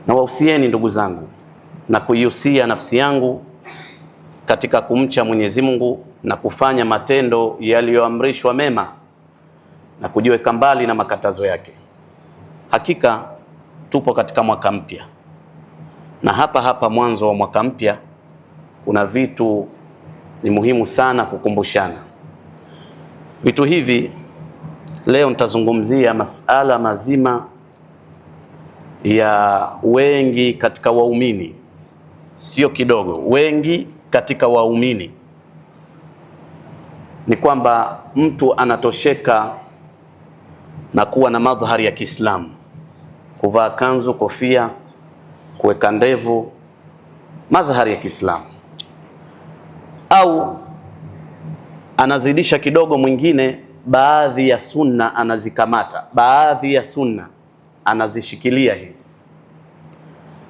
Na wahusieni ndugu zangu na kuihusia nafsi yangu katika kumcha Mwenyezi Mungu na kufanya matendo yaliyoamrishwa mema na kujiweka mbali na makatazo yake. Hakika tupo katika mwaka mpya, na hapa mwanzo wa mwaka mpya kuna vitu ni muhimu sana kukumbushana. Vitu hivi leo nitazungumzia masala mazima ya wengi katika waumini, sio kidogo, wengi katika waumini. Ni kwamba mtu anatosheka na kuwa na madhari ya Kiislamu, kuvaa kanzu, kofia, kuweka ndevu, madhari ya Kiislamu, au anazidisha kidogo mwingine, baadhi ya sunna anazikamata, baadhi ya sunna anazishikilia hizi,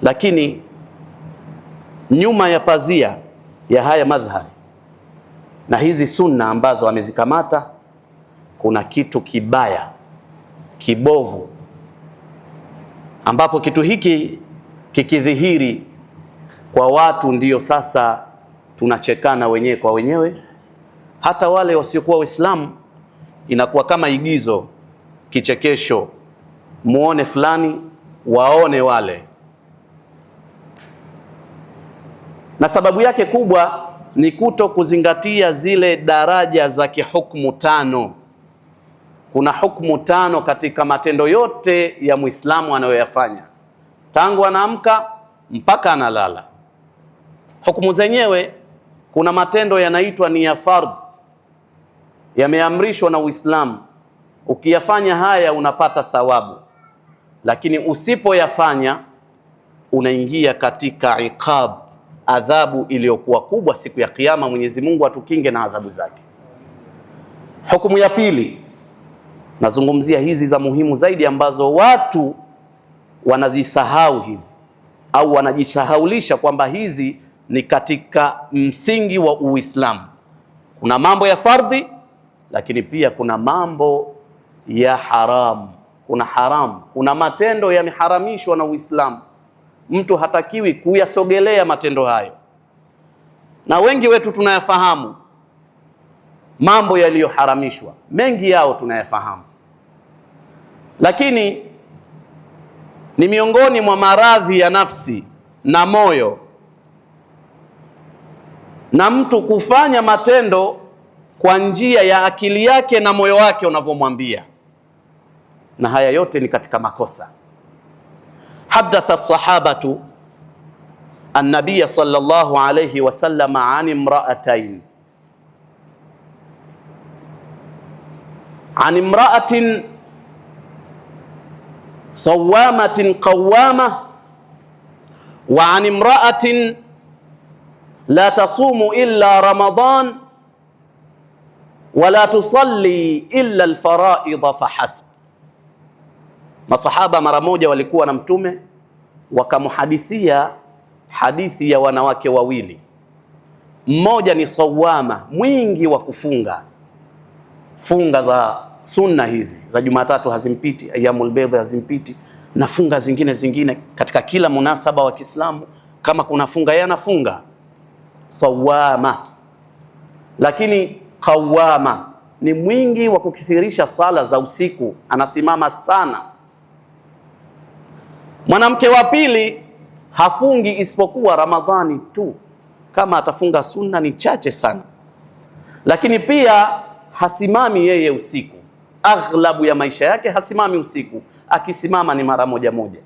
lakini nyuma ya pazia ya haya madhari na hizi sunna ambazo amezikamata kuna kitu kibaya, kibovu, ambapo kitu hiki kikidhihiri kwa watu ndiyo sasa tunachekana wenyewe kwa wenyewe. Hata wale wasiokuwa Waislamu inakuwa kama igizo, kichekesho, muone fulani waone wale. Na sababu yake kubwa ni kuto kuzingatia zile daraja za kihukumu tano. Kuna hukumu tano katika matendo yote ya Muislamu anayoyafanya, tangu anaamka mpaka analala. Hukumu zenyewe, kuna matendo yanaitwa ni ya fardh, yameamrishwa na Uislamu. Ukiyafanya haya unapata thawabu, lakini usipoyafanya unaingia katika iqab, adhabu iliyokuwa kubwa siku ya Kiyama. Mwenyezi Mungu atukinge na adhabu zake. Hukumu ya pili, nazungumzia hizi za muhimu zaidi ambazo watu wanazisahau hizi, au wanajisahaulisha kwamba hizi ni katika msingi wa Uislamu. Kuna mambo ya fardhi, lakini pia kuna mambo ya haramu. Kuna haramu, kuna matendo yameharamishwa na Uislamu, mtu hatakiwi kuyasogelea matendo hayo, na wengi wetu tunayafahamu mambo yaliyoharamishwa, mengi yao tunayafahamu, lakini ni miongoni mwa maradhi ya nafsi na moyo, na mtu kufanya matendo kwa njia ya akili yake na moyo wake unavyomwambia, na haya yote ni katika makosa. Hadatha sahabatu an-nabiy sallallahu alayhi wasallam an imra'atayn, an imra'atin sawamatin qawama wa an imra'atin la tasumu illa ramadan wa la tusalli illa al-fara'id fahasb. Masahaba mara moja walikuwa na Mtume, wakamhadithia hadithi ya wanawake wawili. Mmoja ni sawama, mwingi wa kufunga, funga za sunna hizi za Jumatatu hazimpiti, ayyamul baydh hazimpiti, na funga zingine katika kila munasaba wa Kiislamu. Kama kuna funga yeye anafunga, sawama. Lakini qawama ni mwingi wa kukithirisha sala za usiku, anasimama sana. Mwanamke wa pili hafungi isipokuwa Ramadhani tu, kama atafunga sunna ni chache sana, lakini pia hasimami yeye usiku. Aghlabu ya maisha yake hasimami usiku, akisimama ni mara moja moja.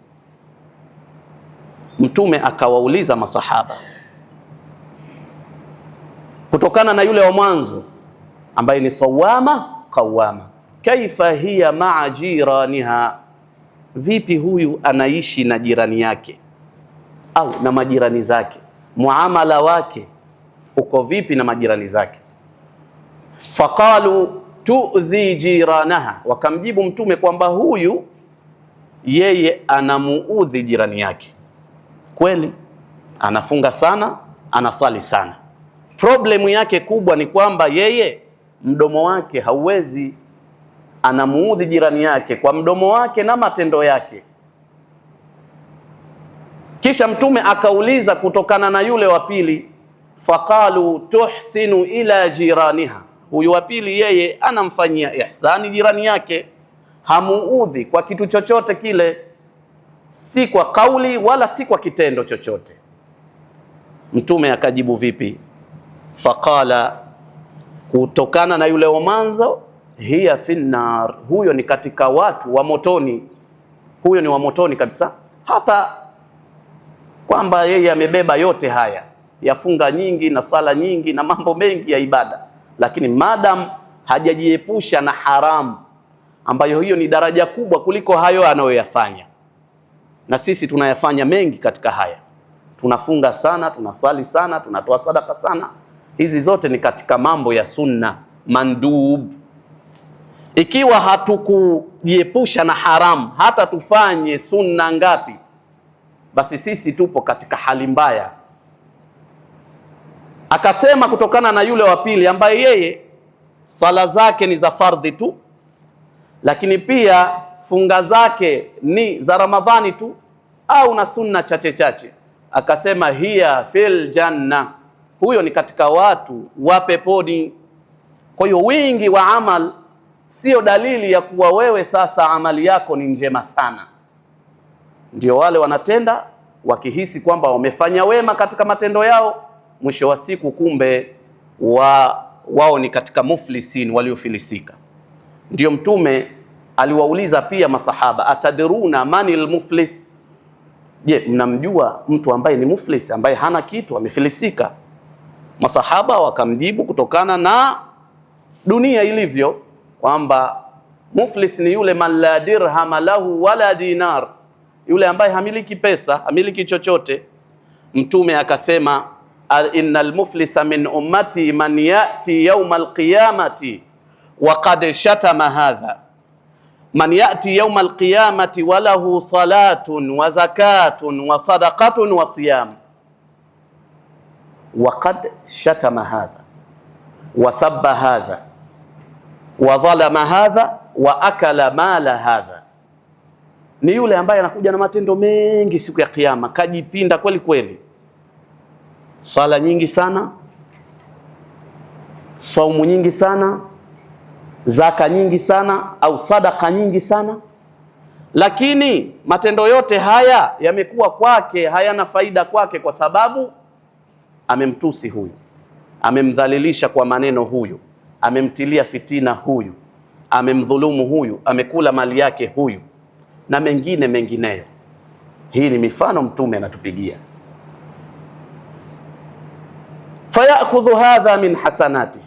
Mtume akawauliza masahaba, kutokana na yule wa mwanzo ambaye ni sawama qawama, kaifa hiya ma'a jiraniha, vipi huyu anaishi na jirani yake au na majirani zake, muamala wake uko vipi na majirani zake? Faqalu tu'dhi jiranaha, wakamjibu Mtume kwamba huyu yeye anamuudhi jirani yake. Kweli anafunga sana, anasali sana, problemu yake kubwa ni kwamba yeye mdomo wake hauwezi, anamuudhi jirani yake kwa mdomo wake na matendo yake. Kisha Mtume akauliza kutokana na yule wa pili, faqalu tuhsinu ila jiraniha, huyu wa pili yeye anamfanyia ihsani jirani yake, hamuudhi kwa kitu chochote kile, si kwa kauli wala si kwa kitendo chochote. Mtume akajibu vipi? Faqala, kutokana na yule wa mwanzo, hiya finnar, huyo ni katika watu wa motoni, huyo ni wa motoni kabisa. Hata kwamba yeye amebeba yote haya ya funga nyingi na swala nyingi na mambo mengi ya ibada, lakini madam hajajiepusha na haramu, ambayo hiyo ni daraja kubwa kuliko hayo anayoyafanya. Na sisi tunayafanya mengi katika haya, tunafunga sana, tunaswali sana, tunatoa sadaka sana. Hizi zote ni katika mambo ya sunna mandub. Ikiwa hatukujiepusha na haramu, hata tufanye sunna ngapi, basi sisi tupo katika hali mbaya. Akasema kutokana na yule wa pili ambaye yeye swala zake ni za fardhi tu, lakini pia funga zake ni za Ramadhani tu au na sunna chache chache, akasema hiya fil janna, huyo ni katika watu wa peponi. Kwa hiyo wingi wa amal sio dalili ya kuwa wewe sasa amali yako ni njema sana. Ndio wale wanatenda wakihisi kwamba wamefanya wema katika matendo yao, mwisho wa siku kumbe wao ni katika muflisin, waliofilisika. Ndio Mtume aliwauliza pia masahaba, atadruna manil muflis, je, mnamjua mtu ambaye ni muflis, ambaye hana kitu, amefilisika? Masahaba wakamjibu kutokana na dunia ilivyo kwamba muflis ni yule man la dirham lahu wala dinar, yule ambaye hamiliki pesa, hamiliki chochote. Mtume akasema, innal muflisa min ummati man yati yawma alqiyamati wa qad shatama hadha, man yati yawma alqiyamati wa lahu salatun wa zakatun wa sadaqatun wa siyam wa qad shatama hadha wa sabba hadha wa dhalama hadha wa akala mala hadha. Ni yule ambaye anakuja na matendo mengi siku ya Kiyama, kajipinda kweli kweli, swala nyingi sana, saumu nyingi sana, zaka nyingi sana au sadaka nyingi sana, lakini matendo yote haya yamekuwa kwake hayana faida kwake, kwa sababu amemtusi huyu, amemdhalilisha kwa maneno huyu, amemtilia fitina huyu, amemdhulumu huyu, amekula mali yake huyu na mengine mengineyo. Hii ni mifano Mtume anatupigia. Fayakhudhu hadha min hasanati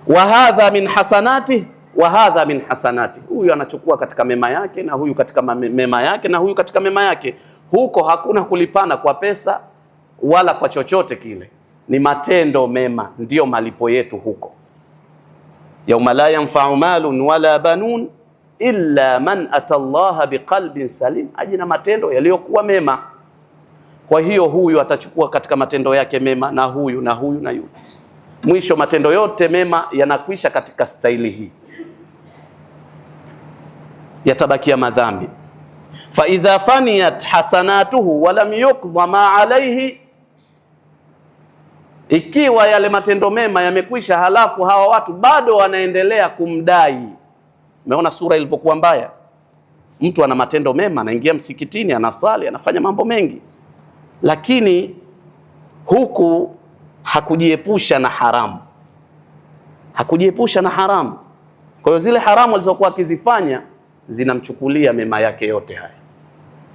wa hadha min hasanati wa hadha min hasanati, huyu anachukua katika mema yake na huyu katika mema yake na huyu katika mema yake. Huko hakuna kulipana kwa pesa wala kwa chochote kile, ni matendo mema ndiyo malipo yetu huko. Yauma la yanfa'u malun wala banun illa man atallaha biqalbin salim, ajina matendo yaliyokuwa mema. Kwa hiyo huyu atachukua katika matendo yake mema na huyu na huyu na huyu, mwisho matendo yote mema yanakwisha katika staili hii, yatabakia madhambi. Fa idha faniyat hasanatuhu wa lam yuqdha ma alayhi, ikiwa yale matendo mema yamekwisha, halafu hawa watu bado wanaendelea kumdai. Umeona sura ilivyokuwa mbaya? Mtu ana matendo mema, anaingia msikitini, anasali, anafanya mambo mengi, lakini huku hakujiepusha na haramu, hakujiepusha na haramu. Kwa hiyo zile haramu alizokuwa akizifanya zinamchukulia mema yake yote haya,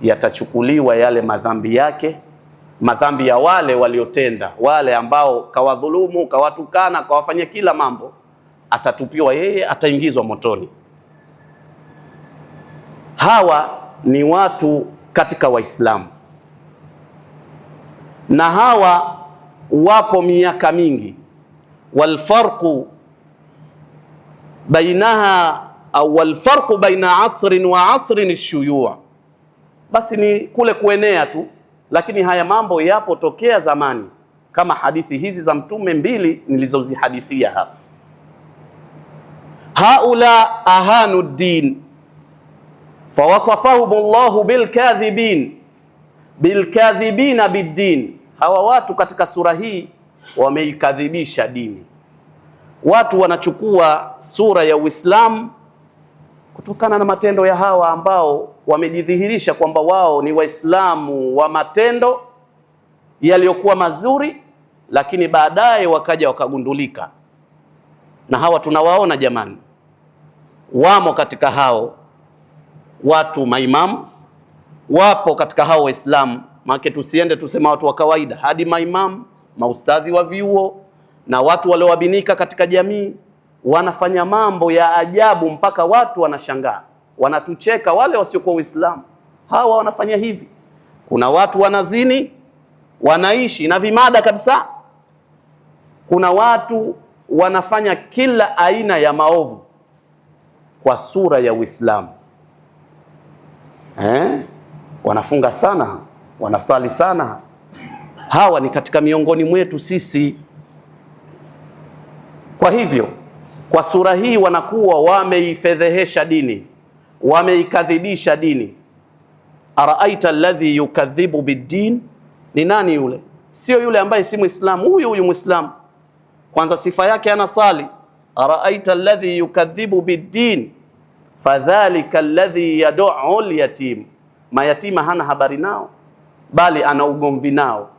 yatachukuliwa yale madhambi yake, madhambi ya wale waliotenda, wale ambao kawadhulumu, kawatukana, kawafanyia kila mambo, atatupiwa yeye, ataingizwa motoni. Hawa ni watu katika Waislamu, na hawa wapo miaka mingi. Walfarqu bainaha au walfarqu baina asrin wa asrin ash-shuyu', basi ni kule kuenea tu, lakini haya mambo yapo tokea zamani, kama hadithi hizi za Mtume mbili nilizozihadithia hapa. Haula ahanu din fawasafahum Allahu bilkadhibin, bilkadhibina biddin. Hawa watu katika sura hii wameikadhibisha dini. Watu wanachukua sura ya Uislamu kutokana na matendo ya hawa ambao wamejidhihirisha kwamba wao ni Waislamu wa matendo yaliyokuwa mazuri, lakini baadaye wakaja wakagundulika. Na hawa tunawaona jamani, wamo katika hao watu maimamu, wapo katika hao Waislamu. Maana tusiende tusema watu wa kawaida, hadi maimamu, maustadhi wa vyuo na watu waliowabinika katika jamii wanafanya mambo ya ajabu mpaka watu wanashangaa, wanatucheka wale wasiokuwa Waislamu. Hawa wanafanya hivi. Kuna watu wanazini, wanaishi na vimada kabisa. Kuna watu wanafanya kila aina ya maovu kwa sura ya Uislamu. Wanafunga sana, wanasali sana. Hawa ni katika miongoni mwetu sisi. Kwa hivyo kwa sura hii wanakuwa wameifedhehesha dini, wameikadhibisha dini. Araaita alladhi yukadhibu biddin, ni nani yule? Sio yule ambaye si Muislamu, huyu Muislamu. Kwanza sifa yake anasali. Araaita alladhi yukadhibu biddin fadhalika alladhi yad'u al-yatim. Mayatima hana habari nao, bali ana ugomvi nao.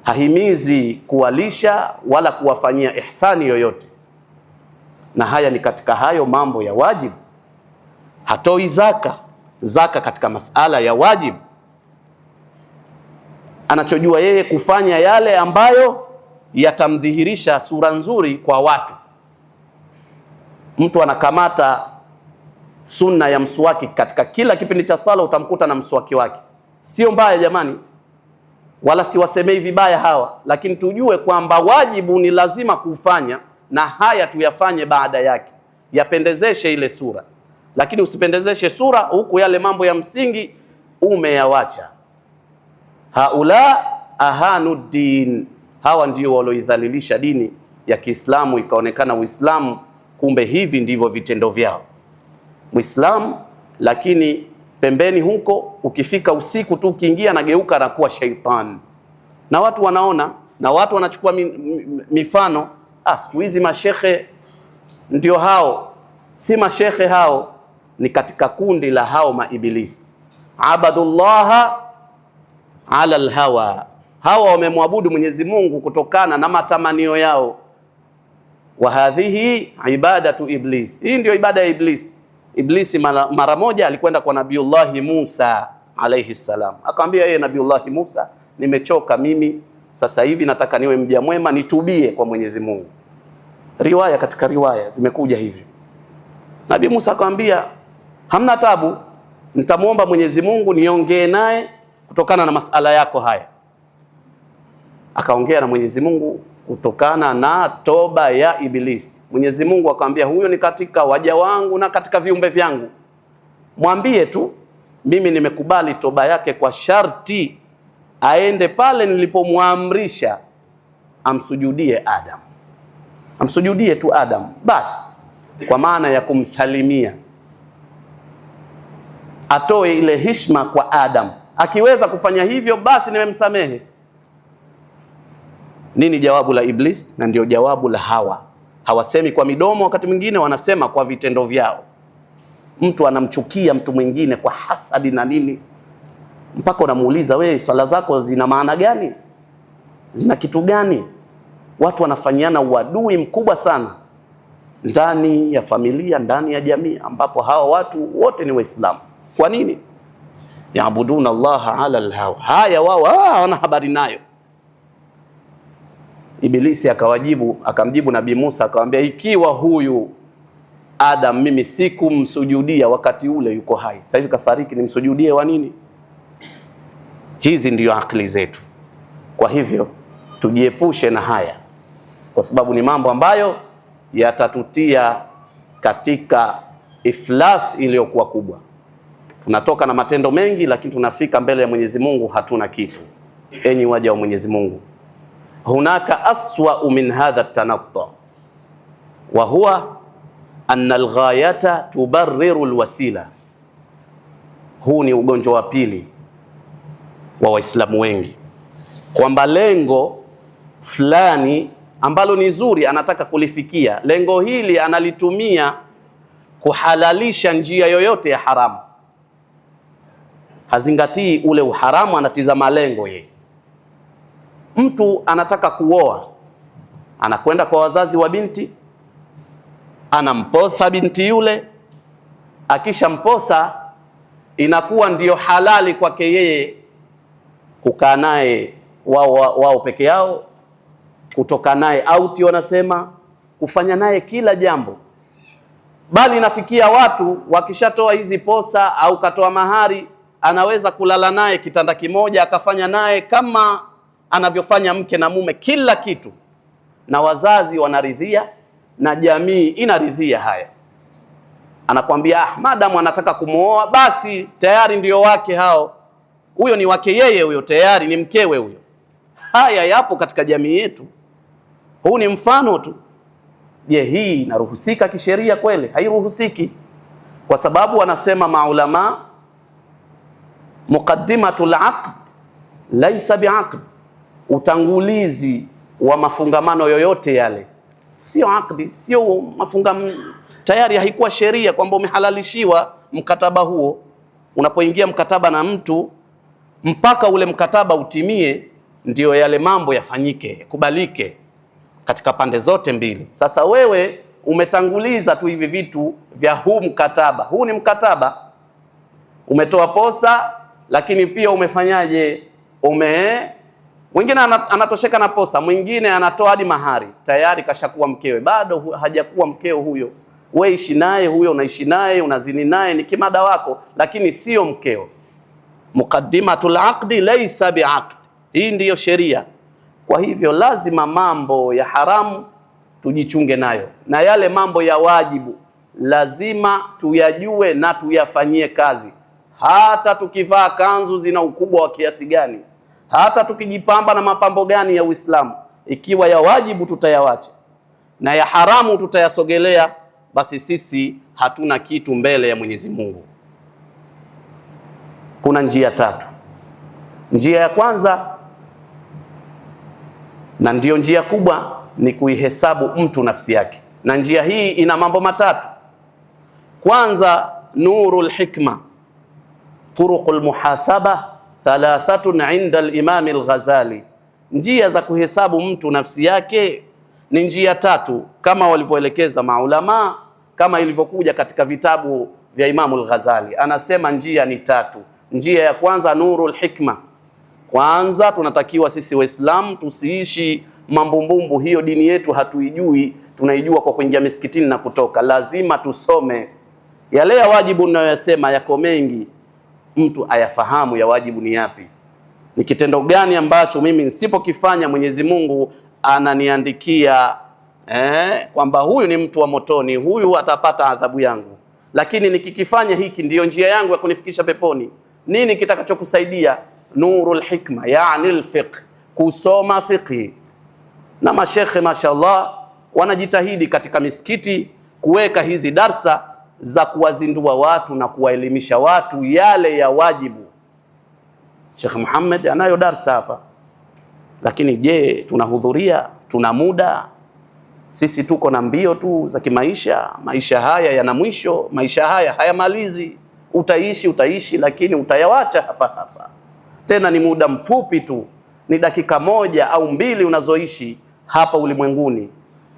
Hahimizi kuwalisha wala kuwafanyia ihsani yoyote. Na haya ni katika hayo mambo ya wajibu. Hatoi zaka katika masala ya wajibu. Anachojua yeye kufanya yale ambayo yatamdhihirisha sura nzuri kwa watu. Mtu anakamata sunna ya mswaki katika kila kipindi cha sala, utamkuta na mswaki wake. Sio mbaya jamani, wala siwasemei vibaya hawa, lakini tujue kwamba wajibu ni lazima kufanya, na haya tuyafanye baada yake, yapendezeshe ile sura. Lakini usipendezeshe sura huku yale mambo ya msingi umeyawacha. Haula ahanuddin, hawa ndio walioidhalilisha dini ya Kiislamu, ikaonekana Uislamu kumbe hivi ndivyo vitendo vyao. Muislamu, lakini pembeni huko ukifika usiku tu ukiingia anageuka na kuwa shaitan. Na watu wanaona, na watu wanachukua mifano. Siku hizi mashekhe ndio hao. Si mashekhe hao, ni katika kundi la hao maibilisi. Abadullaha ala alhawa, hawa wamemwabudu Mwenyezi Mungu kutokana na matamanio yao. Wa hadhihi ibadatu iblis, hii ndio ibada ya Iblis. Iblisi mara moja alikwenda kwa Nabiullahi Musa alayhi salam, akamwambia yeye Nabiullahi Musa, nimechoka mimi, sasa hivi nataka niwe mja mwema, nitubie kwa Mwenyezi Mungu. Riwaya katika riwaya zimekuja hivyo. Nabii Musa akamwambia, hamna tabu, nitamuomba Mwenyezi Mungu niongee naye kutokana na masala yako haya. Akaongea na Mwenyezi Mungu kutokana na toba ya Ibilisi. Mwenyezi Mungu akamwambia, huyo ni katika waja wangu na katika viumbe vyangu, mwambie tu mimi nimekubali toba yake kwa sharti aende pale nilipomwamrisha amsujudie Adam. Amsujudie tu Adam basi, kwa maana ya kumsalimia, atoe ile heshima kwa Adam. Akiweza kufanya hivyo basi nimemsamehe. Nini jawabu la Iblis? Na ndio jawabu la hawa. Hawasemi kwa midomo, wakati mwingine wanasema kwa vitendo vyao. Mtu anamchukia mtu mwingine kwa hasadi na nini, mpaka unamuuliza, wewe swala zako zina maana gani? Zina kitu gani? Watu wanafanyiana uadui mkubwa sana ndani ya familia, ndani ya jamii, ambapo hawa watu wote ni Waislamu. Kwa nini? Yaabuduna Allah ala alhawa. Haya wao wana habari nayo. Ibilisi akamjibu Nabii Musa akamwambia, ikiwa huyu Adam mimi sikumsujudia wakati ule yuko hai, sasa hivi kafariki, nimsujudie wa nini? Hizi ndiyo akili zetu. Kwa hivyo tujiepushe na haya, kwa sababu ni mambo ambayo yatatutia katika iflas iliyokuwa kubwa. Tunatoka na matendo mengi, lakini tunafika mbele ya Mwenyezi Mungu hatuna kitu. Enyi waja wa Mwenyezi Mungu, hunaka aswa min hadha tanatta wa huwa anna alghayata tubarriru alwasila. Huu ni ugonjwa wa pili wa Waislamu wengi, kwamba lengo fulani ambalo ni zuri anataka kulifikia, lengo hili analitumia kuhalalisha njia yoyote ya haramu. Hazingatii ule uharamu, anatizama lengo yeye. Mtu anataka kuoa, anakwenda kwa wazazi wa binti, anamposa binti yule, akisha mposa inakuwa ndiyo halali kwake yeye kukaa naye wao peke yao, kutoka naye auti wanasema, kufanya naye kila jambo. Bali inafikia watu wakishatoa hizi posa au katoa mahari, anaweza kulala naye kitanda kimoja, akafanya naye kama anavyofanya mke na mume, kila kitu, na wazazi wanaridhia na jamii inaridhia haya. Anakwambia madamu anataka kumuoa basi tayari ndio wake hao, huyo ni wake yeye, huyo tayari ni mkewe huyo. Haya yapo katika jamii yetu. Huu ni mfano tu. Je, hii inaruhusika kisheria kweli? Hairuhusiki, kwa sababu wanasema maulama, muqaddimatul aqd laysa biaqd, utangulizi wa mafungamano yoyote yale sio aqdi, sio mafungamano. Tayari haikuwa sheria kwamba umehalalishiwa mkataba huo. Unapoingia mkataba na mtu, mpaka ule mkataba utimie, ndio yale mambo yafanyike, kubalike katika pande zote mbili. Sasa wewe umetanguliza tu hivi vitu vya huu mkataba. Huu ni mkataba, umetoa posa, lakini pia umefanyaje? Mwingine anatosheka na posa, mwingine anatoa hadi mahari, tayari kashakuwa mkewe. Bado hajakuwa mkeo huyo. Wewe ishi naye huyo, unaishi naye, unazini naye, ni kimada wako, lakini sio mkeo. Muqaddimatul aqdi laysa biaqd, hii ndiyo sheria. Kwa hivyo lazima mambo ya haramu tujichunge nayo, na yale mambo ya wajibu lazima tuyajue na tuyafanyie kazi. Hata tukivaa kanzu zina ukubwa wa kiasi gani, hata tukijipamba na mapambo gani ya Uislamu, ikiwa ya wajibu tutayawacha na ya haramu tutayasogelea, basi sisi hatuna kitu mbele ya Mwenyezi Mungu. Kuna njia tatu. Njia ya kwanza, na ndiyo njia kubwa, ni kuihesabu mtu nafsi yake, na njia hii ina mambo matatu. Kwanza, nurul hikma, turuqul muhasaba thalathatun inda al-Imam al-Ghazali. Njia za kuhesabu mtu nafsi yake ni njia tatu, kama walivyoelekeza maulama, kama ilivyokuja katika vitabu vya Imam al-Ghazali. Anasema njia ni tatu. Njia ya kwanza, nurul hikma. Kwanza tunatakiwa sisi Waislamu tusiishi mambumbumbu, hiyo dini yetu hatuijui, tunaijua kwa kuingia misikitini na kutoka. Lazima tusome yale ya wajibu ninayoyasema, yako mengi, mtu ayafahamu ya wajibu ni yapi, ni kitendo gani ambacho mimi nisipokifanya Mwenyezi Mungu ananiandikia kwamba huyu ni mtu wa motoni, huyu atapata adhabu yangu, lakini nikikifanya hiki ndiyo njia yangu ya kunifikisha peponi. Nini kitakachokusaidia? Nurul hikma, yani alfiqh, kusoma fiqh. Na mashekhe mashallah wanajitahidi katika misikiti kuweka hizi darsa za kuwazindua watu na kuwaelimisha watu yale ya wajibu. Sheikh Muhammad anayo darsa hapa, lakini je, tunahudhuria? Tuna muda? Sisi tuko na mbio tu za kimaisha. Maisha haya yana mwisho, maisha haya hayamalizi. Utaishi, lakini utayawacha hapa. Tena ni muda mfupi tu, ni dakika moja au mbili unazoishi hapa ulimwenguni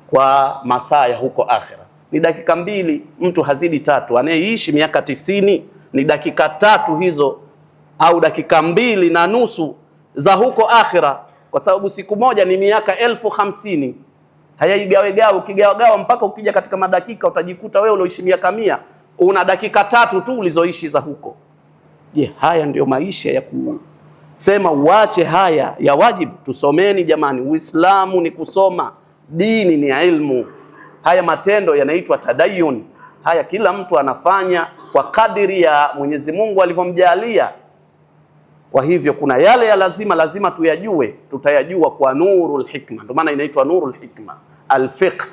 kwa masaa ya huko akhira. Ni dakika mbili, mtu hazidi tatu. Anayeishi miaka 90 ni dakika tatu hizo, au dakika 2.5 za huko akhira, kwa sababu siku moja ni miaka 1050. Hayaigawegawa, ukigawagawa mpaka ukija katika madakika utajikuta wewe ulioishi miaka 100 una dakika 3 tu ulizoishi za huko. Je, haya ndio maisha ya kusema uache haya ya wajibu? Tusomeni jamani, Uislamu ni kusoma, dini ni ilmu. Haya matendo yanaitwa tadayun. Haya kila mtu anafanya kwa kadiri ya Mwenyezi Mungu alivyomjalia. Kwa hivyo kuna yale ya lazima tuyajue, tutayajua kwa nurul hikma. Ndio maana inaitwa nurul hikma, alfiqh,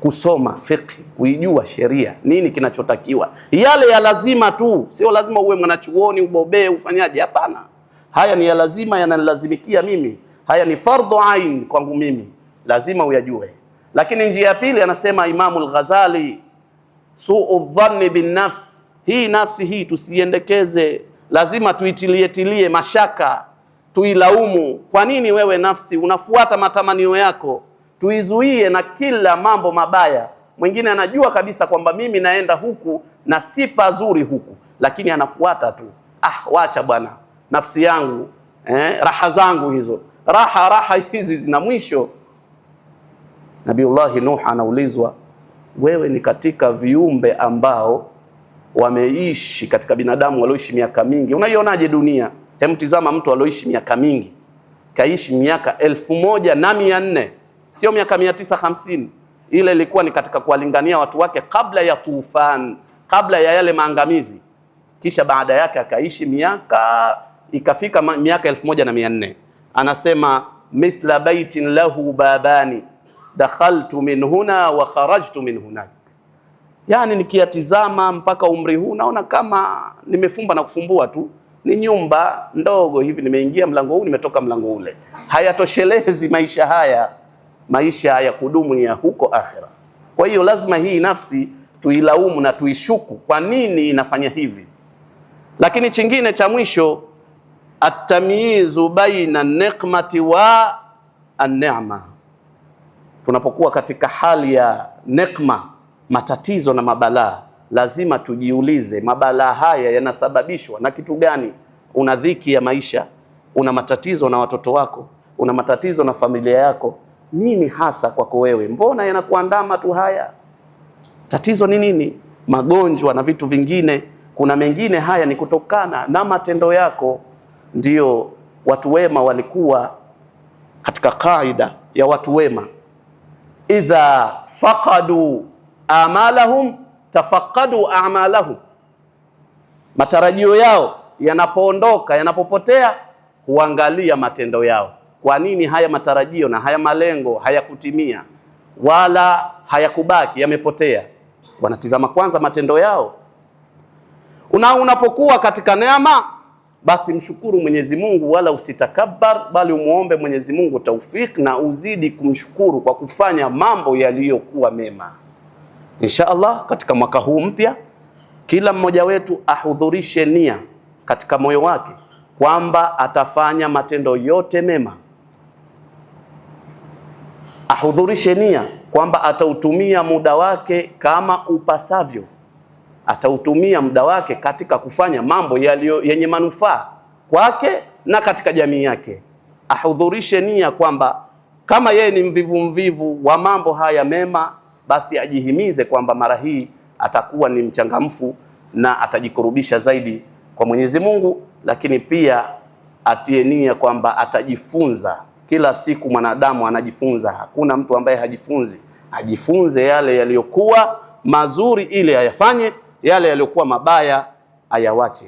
kusoma fiqh, kuijua sheria, nini kinachotakiwa. Yale ya lazima tu, sio lazima uwe mwanachuoni ubobee ufanyaje, hapana. haya ni ya lazima, yananilazimikia mimi, haya ni fardhu ain kwangu mimi, lazima uyajue. Lakini njia ya pili, anasema Imamu al-Ghazali, suu dhanni bin nafs, hii nafsi hii tusiendekeze, lazima tuitilie mashaka, tuilaumu. Kwa nini wewe nafsi unafuata matamanio yako? Tuizuie na kila mambo mabaya. Mwingine anajua kabisa kwamba mimi naenda huku na si pazuri huku, lakini anafuata tu. Wacha bwana, nafsi yangu, raha zangu hizo. Raha hizi zina mwisho. Nabiullahi Nuh anaulizwa, wewe ni katika viumbe ambao wameishi katika binadamu walioishi miaka mingi. Unaionaje dunia? Tizama mtu alioishi miaka mingi, kaishi miaka 1400, sio miaka 950. Ile ilikuwa ni katika kuwalingania watu wake kabla ya tufan, kabla ya yale maangamizi. Kisha baada yake akaishi miaka, ikafika miaka 1400. Anasema mithla baitin lahu babani dakhaltu min huna wa kharajtu min hunak. Yani nikiyatizama mpaka umri huu naona kama nimefumba na kufumbua tu, ni nyumba ndogo hivi, nimeingia mlango huu nimetoka mlango ule. Hayatoshelezi maisha haya, maisha ya kudumu ya huko akhira. Kwa hiyo lazima hii nafsi tuilaumu na tuishuku, kwa nini inafanya hivi. Lakini chingine cha mwisho, at-tamyizu baina an-niqmati wa an-ni'ma. Tunapokuwa katika hali ya nekma, matatizo na mabalaa, lazima tujiulize, mabalaa haya yanasababishwa na kitu gani? Una dhiki ya maisha, una matatizo na watoto wako, una matatizo na familia yako. Nini hasa kwako wewe? Mbona yanakuandama tu haya? Tatizo ni nini? Magonjwa na vitu vingine. Kuna mengine haya ni kutokana na matendo yako. Ndio watu wema walikuwa katika kaida ya watu wema, idha faqadu amalahum tafaqadu a'malahum. Matarajio yao yanapoondoka, yanapopotea, huangalia matendo yao. Kwa nini haya matarajio na haya malengo hayakutimia wala hayakubaki, yamepotea? Wanatizama kwanza matendo yao. Unapokuwa katika neema, basi mshukuru Mwenyezi Mungu, wala usitakabbar, bali umuombe Mwenyezi Mungu taufik, na uzidi kumshukuru kwa kufanya mambo yaliyokuwa mema. Insha Allah, katika mwaka huu mpya, kila mmoja wetu ahudhurishe nia katika moyo wake kwamba atafanya matendo yote mema. Ahudhurishe nia kwamba atautumia muda wake kama upasavyo, atautumia muda wake katika kufanya mambo yenye manufaa kwake na katika jamii yake. Ahudhurishe nia kwamba kama yeye ni mvivu wa mambo haya mema, basi ajihimize kwamba mara hii atakuwa ni mchangamfu na atajikurubisha zaidi kwa Mwenyezi Mungu. Lakini pia atie nia kwamba atajifunza. Kila siku mwanadamu anajifunza, hakuna mtu ambaye hajifunzi. Ajifunze yale yaliyokuwa mazuri ili ayafanye, yale yaliyokuwa mabaya ayawache.